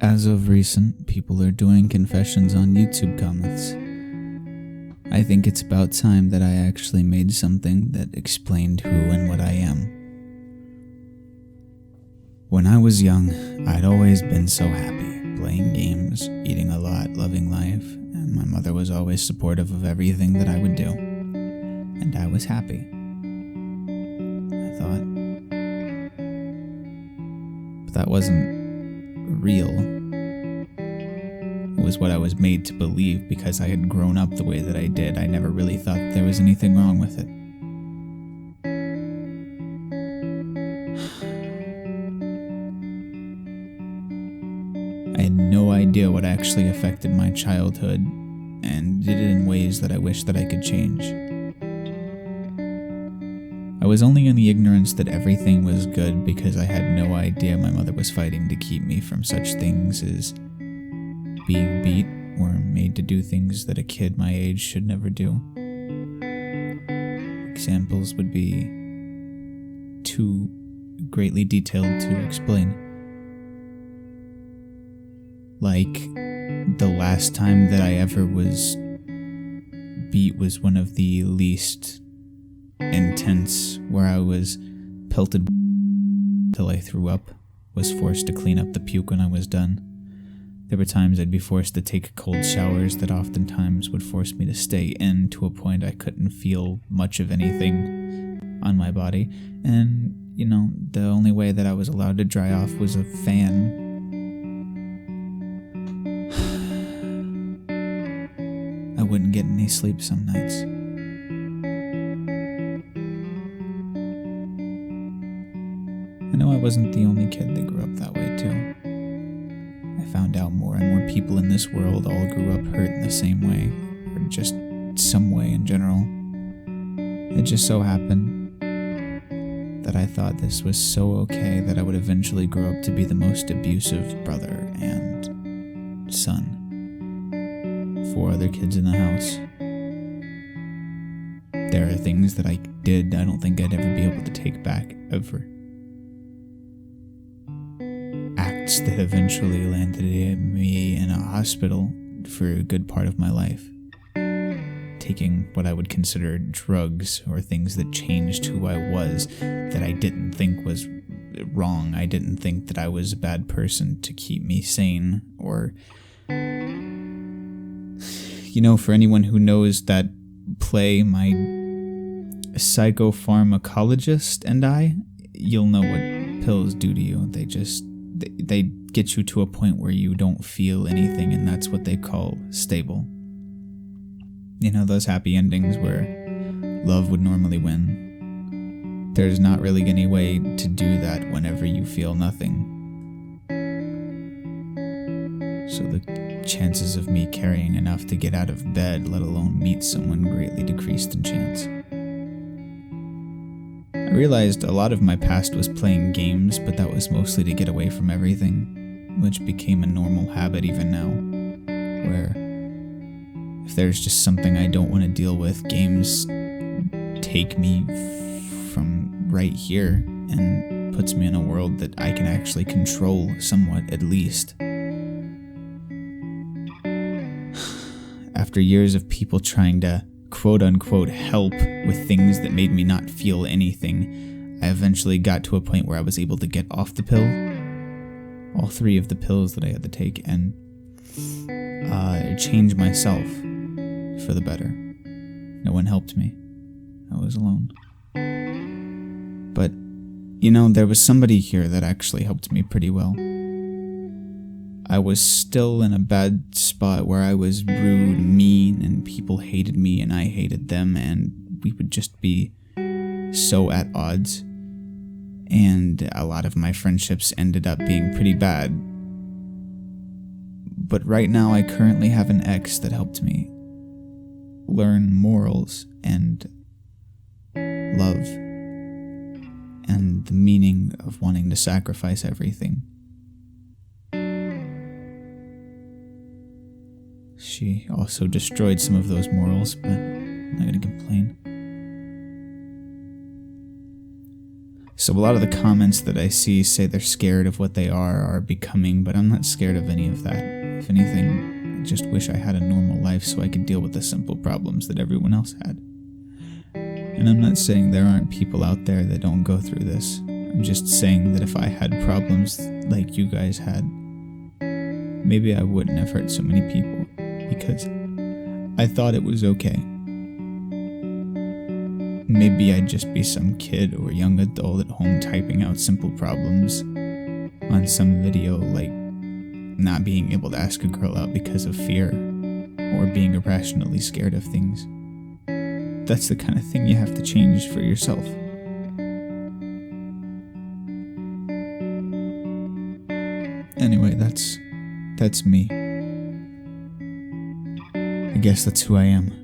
As of recent, people are doing confessions on YouTube comments. I think it's about time that I actually made something that explained who and what I am. When I was young, I'd always been so happy, playing games, eating a lot, loving life, and my mother was always supportive of everything that I would do. And I was happy, I thought. But that wasn't real. It was what I was made to believe because I had grown up the way that I did. I never really thought there was anything wrong with it. I had no idea what actually affected my childhood and did it in ways that I wish that I could change. I was only in the ignorance that everything was good because I had no idea my mother was fighting to keep me from such things as being beat or made to do things that a kid my age should never do. Examples would be too greatly detailed to explain. Like, the last time that I ever was beat was one of the least intense, where I was pelted till I threw up, was forced to clean up the puke when I was done. There were times I'd be forced to take cold showers that oftentimes would force me to stay in to a point I couldn't feel much of anything on my body. And, the only way that I was allowed to dry off was a fan. I wouldn't get any sleep some nights. I know I wasn't the only kid that grew up that way too. I found out more and more people in this world all grew up hurt in the same way, or just some way in general. It just so happened that I thought this was so okay that I would eventually grow up to be the most abusive brother and son for other kids in the house. There are things that I did I don't think I'd ever be able to take back, ever. Acts that eventually landed me in a hospital for a good part of my life. Taking what I would consider drugs or things that changed who I was that I didn't think was wrong. I didn't think that I was a bad person to keep me sane, or for anyone who knows that play, my psychopharmacologist and you'll know what pills do to you. They get you to a point where you don't feel anything, and that's what they call stable. Those happy endings where love would normally win. There's not really any way to do that whenever you feel nothing. So the chances of me carrying enough to get out of bed, let alone meet someone, greatly decreased in chance. I realized a lot of my past was playing games, but that was mostly to get away from everything, which became a normal habit even now, where if there's just something I don't want to deal with, games take me from right here and puts me in a world that I can actually control somewhat, at least. After years of people trying to quote-unquote help with things that made me not feel anything, I eventually got to a point where I was able to get off the pill, all 3 of the pills that I had to take, and change myself for the better. No one helped me. I was alone. But, there was somebody here that actually helped me pretty well. I was still in a bad spot where I was rude, mean, and people hated me and I hated them, and we would just be so at odds. And a lot of my friendships ended up being pretty bad. But right now I currently have an ex that helped me learn morals and love and the meaning of wanting to sacrifice everything. She also destroyed some of those morals, but I'm not gonna complain. So a lot of the comments that I see say they're scared of what they are becoming, but I'm not scared of any of that. If anything, I just wish I had a normal life so I could deal with the simple problems that everyone else had. And I'm not saying there aren't people out there that don't go through this. I'm just saying that if I had problems like you guys had, maybe I wouldn't have hurt so many people, because I thought it was okay. Maybe I'd just be some kid or young adult at home typing out simple problems on some video, like not being able to ask a girl out because of fear, or being irrationally scared of things. That's the kind of thing you have to change for yourself. Anyway, that's me. I guess that's who I am.